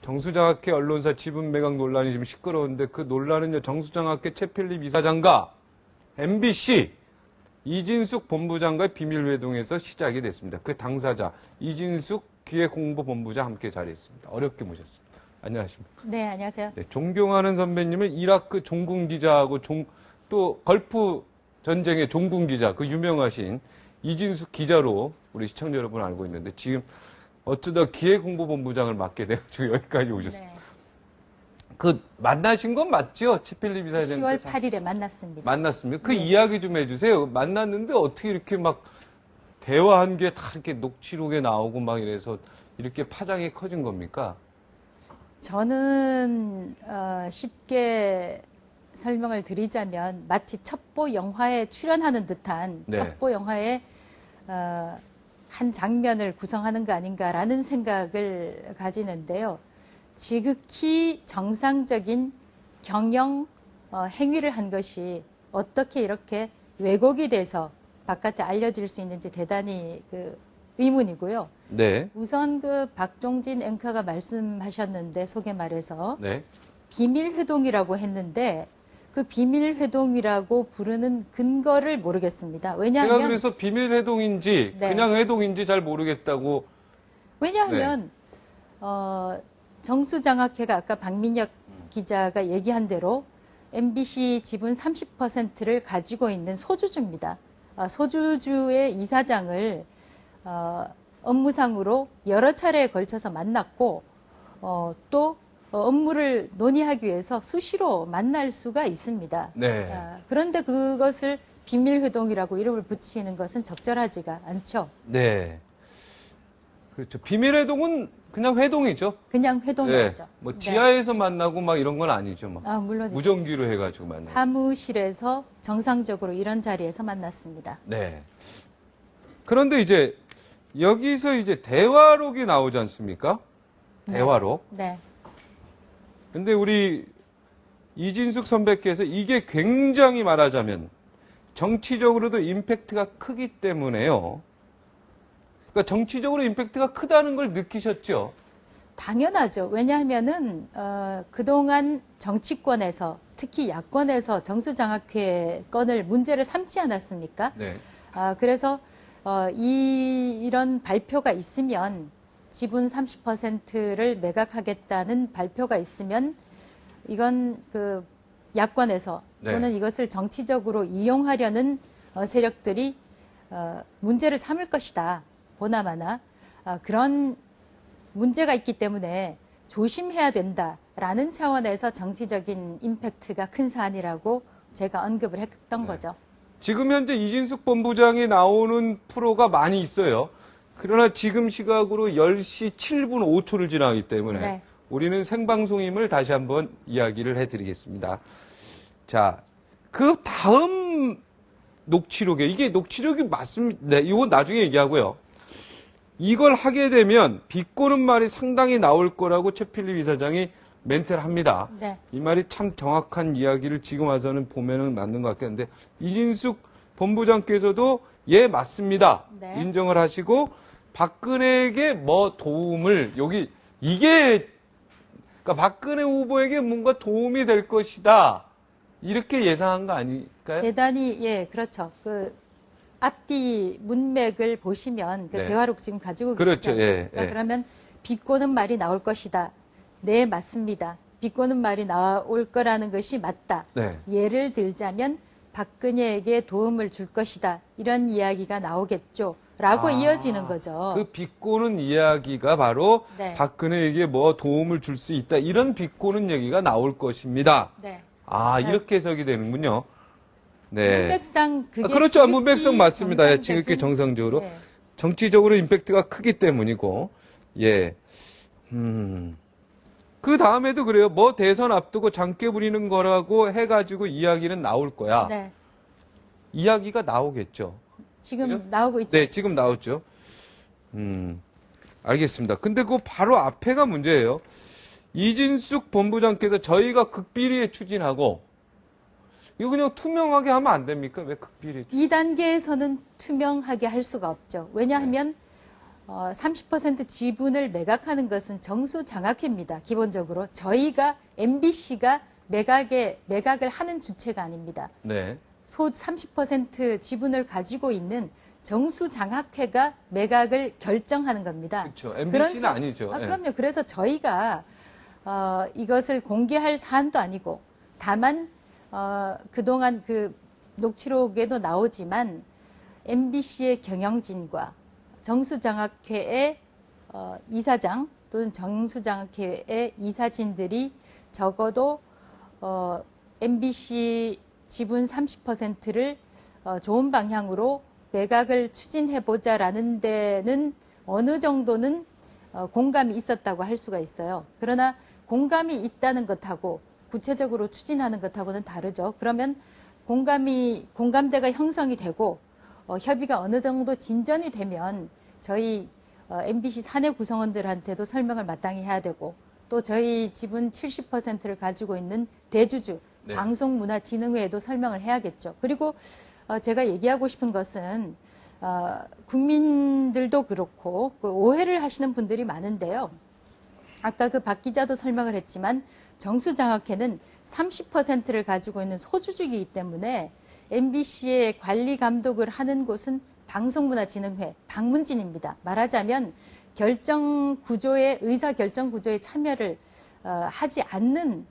정수장학회 언론사 지분 매각 논란이 지금 시끄러운데 그 논란은요, 정수장학회 최필립 이사장과 MBC 이진숙 본부장과의 비밀회동에서 시작이 됐습니다. 그 당사자 이진숙 기획홍보본부장 함께 자리했습니다. 어렵게 모셨습니다. 안녕하십니까? 네, 안녕하세요. 네, 존경하는 선배님은 이라크 종군 기자하고 또 걸프 전쟁의 종군 기자, 그 유명하신 이진숙 기자로 우리 시청자 여러분 알고 있는데 지금 어쩌다 기획홍보본부장을 맡게 돼가지고 여기까지 오셨습니다. 네. 그 만나신 건 맞죠? 최필립 이사장님. 10월 8일에 만났습니다. 만났습니까? 그 네. 이야기 좀 해주세요. 만났는데 어떻게 이렇게 막 대화한 게 다 이렇게 녹취록에 나오고 막 이래서 이렇게 파장이 커진 겁니까? 저는 쉽게 설명을 드리자면 마치 첩보 영화에 출연하는 듯한 네. 첩보 영화의 한 장면을 구성하는 거 아닌가라는 생각을 가지는데요. 지극히 정상적인 경영 행위를 한 것이 어떻게 이렇게 왜곡이 돼서 바깥에 알려질 수 있는지 대단히 의문이고요. 네. 우선 박종진 앵커가 말씀하셨는데 속에 말해서 네. 비밀회동이라고 했는데 그 비밀회동이라고 부르는 근거를 모르겠습니다. 왜냐하면 제가 그래서 비밀회동인지 네. 그냥 회동인지 잘 모르겠다고. 왜냐하면 정수장학회가 아까 박민혁 기자가 얘기한 대로 MBC 지분 30%를 가지고 있는 소주주입니다. 소주주의 이사장을 업무상으로 여러 차례에 걸쳐서 만났고 또 업무를 논의하기 위해서 수시로 만날 수가 있습니다. 네. 그런데 그것을 비밀회동이라고 이름을 붙이는 것은 적절하지가 않죠. 네. 그렇죠. 비밀회동은 그냥 회동이죠. 그냥 회동이죠. 네. 뭐 지하에서 만나고 막 이런 건 아니죠. 막 물론 무전기로 해가지고 만나고. 사무실에서 정상적으로 이런 자리에서 만났습니다. 네. 그런데 이제 여기서 이제 대화록이 나오지 않습니까? 대화록. 네. 근데 우리 이진숙 선배께서 이게 굉장히 말하자면 정치적으로도 임팩트가 크기 때문에요. 그러니까 정치적으로 임팩트가 크다는 걸 느끼셨죠? 당연하죠. 왜냐하면은 그동안 정치권에서 특히 야권에서 정수장학회 건을 문제를 삼지 않았습니까? 네. 그래서 이런 발표가 있으면 지분 30%를 매각하겠다는 발표가 있으면 이건 야권에서 네. 또는 이것을 정치적으로 이용하려는 세력들이 문제를 삼을 것이다. 보나마나 그런 문제가 있기 때문에 조심해야 된다라는 차원에서 정치적인 임팩트가 큰 사안이라고 제가 언급을 했던 거죠. 지금 현재 이진숙 본부장이 나오는 프로가 많이 있어요. 그러나 지금 시각으로 10시 7분 5초를 지나기 때문에 우리는 생방송임을 다시 한번 이야기를 해드리겠습니다. 자, 그 다음 녹취록에, 이게 녹취록이 맞습니다. 네, 이건 나중에 얘기하고요. 이걸 하게 되면 비꼬는 말이 상당히 나올 거라고 최필립 이사장이 멘트를 합니다. 네. 이 말이 참 정확한 이야기를 지금 와서는 보면은 맞는 것 같겠는데 이진숙 본부장께서도 예 맞습니다. 네. 인정을 하시고 박근혜에게 뭐 도움을 이게 그러니까 박근혜 후보에게 뭔가 도움이 될 것이다. 이렇게 예상한 거 아닐까요? 대단히 그렇죠. 앞뒤 문맥을 보시면 네. 대화록 지금 가지고 그렇죠. 계시잖아요. 그러면 비꼬는 말이 나올 것이다. 네, 맞습니다. 비꼬는 말이 나올 거라는 것이 맞다. 네. 예를 들자면 박근혜에게 도움을 줄 것이다. 이런 이야기가 나오겠죠. 라고 이어지는 거죠. 그 비꼬는 이야기가 바로 네. 박근혜에게 뭐 도움을 줄 수 있다. 이런 비꼬는 얘기가 나올 것입니다. 네. 이렇게 해석이 되는군요. 네. 문맥상 그게 그렇죠. 문맥상 맞습니다. 지극히 정상적인- 정상적으로. 네. 정치적으로 임팩트가 크기 때문이고. 예. 그 다음에도 그래요. 뭐 대선 앞두고 장깨 부리는 거라고 해가지고 이야기는 나올 거야. 네. 이야기가 나오겠죠. 지금 그죠? 나오고 있죠. 네, 지금 나왔죠. 알겠습니다. 근데 그 바로 앞에가 문제예요. 이진숙 본부장께서 저희가 극비리에 추진하고 이거 그냥 투명하게 하면 안 됩니까? 왜 극비리에 추진? 2단계에서는 투명하게 할 수가 없죠. 왜냐하면 30% 지분을 매각하는 것은 정수장학회입니다. 기본적으로 저희가 MBC가 매각을 하는 주체가 아닙니다. 네. 30% 지분을 가지고 있는 정수장학회가 매각을 결정하는 겁니다. 그렇죠. MBC는 아니죠. 그럼요. 그래서 저희가 이것을 공개할 사안도 아니고 다만 그동안 그 녹취록에도 나오지만 MBC의 경영진과 정수장학회의 이사장 또는 정수장학회의 이사진들이 적어도 MBC 지분 30%를 좋은 방향으로 매각을 추진해보자라는 데는 어느 정도는 공감이 있었다고 할 수가 있어요. 그러나 공감이 있다는 것하고 구체적으로 추진하는 것하고는 다르죠. 그러면 공감대가 형성이 되고 협의가 어느 정도 진전이 되면 저희 MBC 사내 구성원들한테도 설명을 마땅히 해야 되고 또 저희 지분 70%를 가지고 있는 대주주 네. 방송문화진흥회에도 설명을 해야겠죠. 그리고 제가 얘기하고 싶은 것은 국민들도 그렇고 오해를 하시는 분들이 많은데요. 아까 그 박 기자도 설명을 했지만 정수장학회는 30%를 가지고 있는 소주주이기 때문에 MBC의 관리 감독을 하는 곳은 방송문화진흥회, 방문진입니다. 말하자면 의사결정 구조에 참여를 하지 않는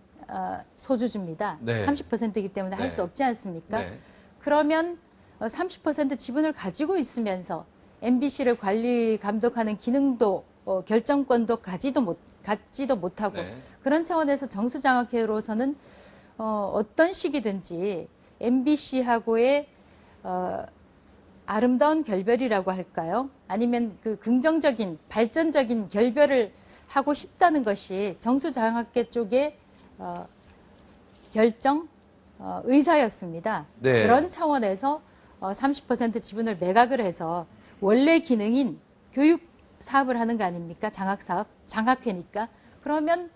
소주주입니다. 네. 30%이기 때문에 할 수 없지 않습니까? 네. 그러면 30% 지분을 가지고 있으면서 MBC를 관리 감독하는 기능도 결정권도 갖지도 못하고 네. 그런 차원에서 정수장학회로서는 어떤 식이든지 MBC하고의 아름다운 결별이라고 할까요? 아니면 그 긍정적인 발전적인 결별을 하고 싶다는 것이 정수장학회 쪽의 의사였습니다. 네. 그런 차원에서 30% 지분을 매각을 해서 원래 기능인 교육 사업을 하는 거 아닙니까? 장학사업, 장학회니까. 그러면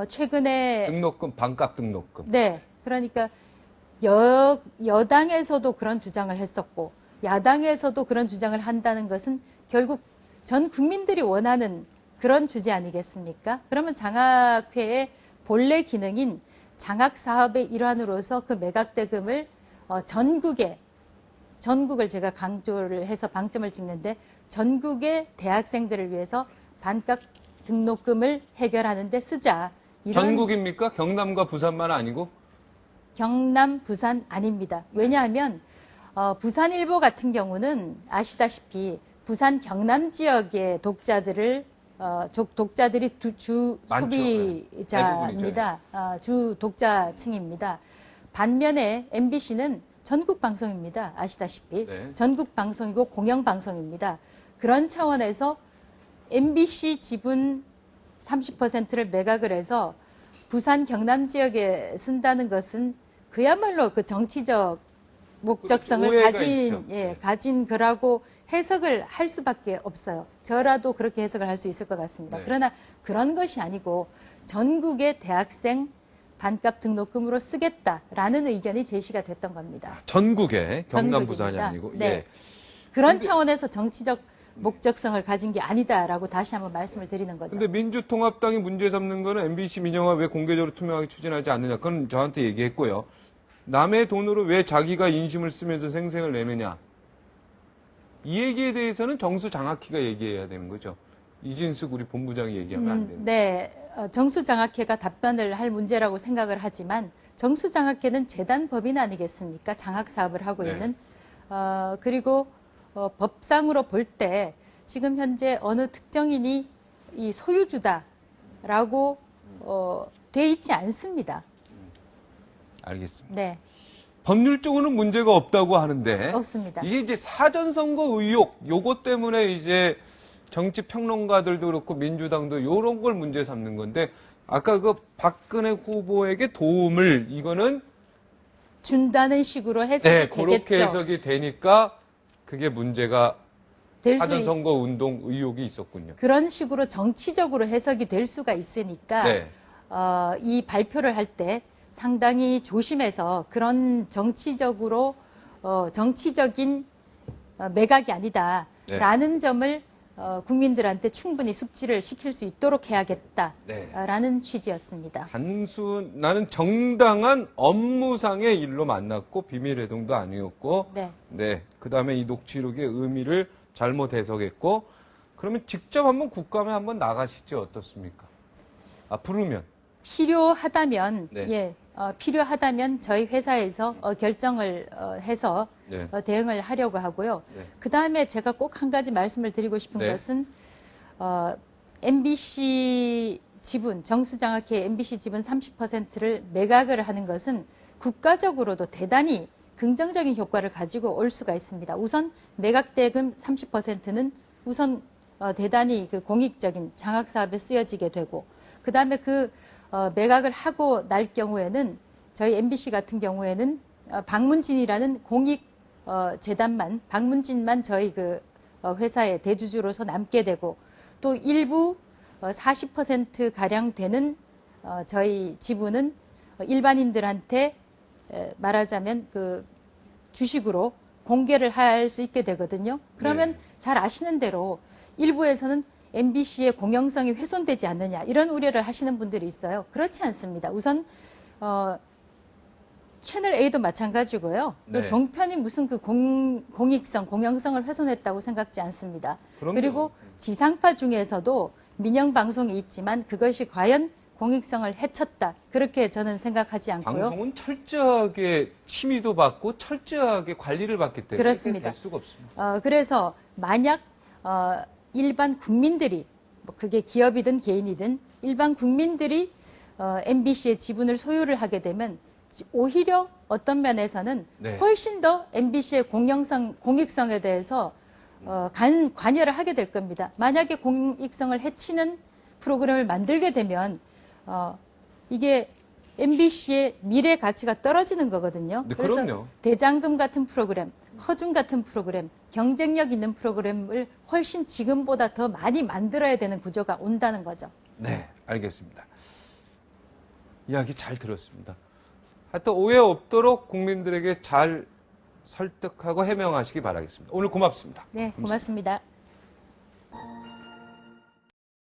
최근에 등록금, 반값 등록금. 네, 그러니까 여당에서도 그런 주장을 했었고 야당에서도 그런 주장을 한다는 것은 결국 전 국민들이 원하는 그런 주제 아니겠습니까? 그러면 장학회의 본래 기능인 장학사업의 일환으로서 그 매각대금을 전국을 제가 강조를 해서 방점을 찍는데 전국의 대학생들을 위해서 반값 등록금을 해결하는 데 쓰자. 전국입니까? 경남과 부산만 아니고? 경남, 부산 아닙니다. 왜냐하면 부산일보 같은 경우는 아시다시피 부산 경남 지역의 독자들이 주 많죠. 소비자입니다. 주 독자층입니다. 반면에 MBC는 전국 방송입니다. 아시다시피 네. 전국 방송이고 공영 방송입니다. 그런 차원에서 MBC 지분 30%를 매각을 해서 부산 경남 지역에 쓴다는 것은 그야말로 그 정치적 목적성을 가진 거라고 해석을 할 수밖에 없어요. 저라도 그렇게 해석을 할 수 있을 것 같습니다. 네. 그러나 그런 것이 아니고 전국의 대학생 반값 등록금으로 쓰겠다라는 의견이 제시가 됐던 겁니다. 전국에 경남, 전국입니다. 부산이 아니고. 네. 예. 그런 차원에서 정치적 목적성을 가진 게 아니다라고 다시 한번 말씀을 드리는 거죠. 근데 민주통합당이 문제 삼는 거는 MBC 민영화 왜 공개적으로 투명하게 추진하지 않느냐. 그건 저한테 얘기했고요. 남의 돈으로 왜 자기가 인심을 쓰면서 생생을 내느냐. 이 얘기에 대해서는 정수장학회가 얘기해야 되는 거죠. 이진숙 우리 본부장이 얘기하면 안 됩니다. 네. 정수장학회가 답변을 할 문제라고 생각을 하지만 정수장학회는 재단 법인 아니겠습니까? 장학사업을 하고 네. 있는. 그리고 법상으로 볼 때 지금 현재 어느 특정인이 이 소유주다라고 돼 있지 않습니다. 알겠습니다. 네. 법률적으로는 문제가 없다고 하는데 없습니다. 이게 이제 사전선거 의혹 요것 때문에 이제 정치 평론가들도 그렇고 민주당도 요런 걸 문제 삼는 건데 아까 그 박근혜 후보에게 도움을 이거는 준다는 식으로 해석이 네, 되겠죠. 그렇게 해석이 되니까 그게 문제가 될 수 사전선거 운동 의혹이 있었군요. 그런 식으로 정치적으로 해석이 될 수가 있으니까 네. 이 발표를 할 때 상당히 조심해서 그런 정치적인 매각이 아니다라는 점을 국민들한테 충분히 숙지를 시킬 수 있도록 해야겠다라는 네. 취지였습니다. 나는 정당한 업무상의 일로 만났고 비밀회동도 아니었고, 네. 네. 그 다음에 이 녹취록의 의미를 잘못 해석했고, 그러면 직접 한번 국감에 한번 나가시죠. 어떻습니까? 부르면. 필요하다면, 네. 예, 필요하다면 저희 회사에서 결정을 해서 네. 대응을 하려고 하고요. 네. 그 다음에 제가 꼭 한 가지 말씀을 드리고 싶은 네. 것은 MBC 지분, 정수장학회 MBC 지분 30%를 매각을 하는 것은 국가적으로도 대단히 긍정적인 효과를 가지고 올 수가 있습니다. 우선 매각대금 30%는 우선 대단히 그 공익적인 장학사업에 쓰여지게 되고, 그 다음에 그 매각을 하고 날 경우에는 저희 MBC 같은 경우에는 방문진이라는 공익 재단만, 방문진만 저희 그 회사의 대주주로서 남게 되고, 또 일부 40% 가량 되는 저희 지분은 일반인들한테 말하자면 그 주식으로 공개를 할 수 있게 되거든요. 그러면 네. 잘 아시는 대로 일부에서는 MBC의 공영성이 훼손되지 않느냐 이런 우려를 하시는 분들이 있어요. 그렇지 않습니다. 우선 채널 A도 마찬가지고요. 또 네. 종편이 무슨 그 공익성, 공영성을 훼손했다고 생각지 않습니다. 그럼요. 그리고 지상파 중에서도 민영 방송이 있지만 그것이 과연 공익성을 해쳤다, 그렇게 저는 생각하지 않고요. 방송은 철저하게 심의도 받고 철저하게 관리를 받기 때문에 그렇습니다. 될 수가 없습니다. 그래서 만약 일반 국민들이, 뭐 그게 기업이든 개인이든 일반 국민들이 MBC의 지분을 소유를 하게 되면 오히려 어떤 면에서는 네. 훨씬 더 MBC의 공익성에 대해서 관여를 하게 될 겁니다. 만약에 공익성을 해치는 프로그램을 만들게 되면 이게 MBC의 미래 가치가 떨어지는 거거든요. 네, 그래서 그럼요. 대장금 같은 프로그램, 허준 같은 프로그램, 경쟁력 있는 프로그램을 훨씬 지금보다 더 많이 만들어야 되는 구조가 온다는 거죠. 네, 알겠습니다. 이야기 잘 들었습니다. 하여튼 오해 없도록 국민들에게 잘 설득하고 해명하시기 바라겠습니다. 오늘 고맙습니다. 네, 고맙습니다.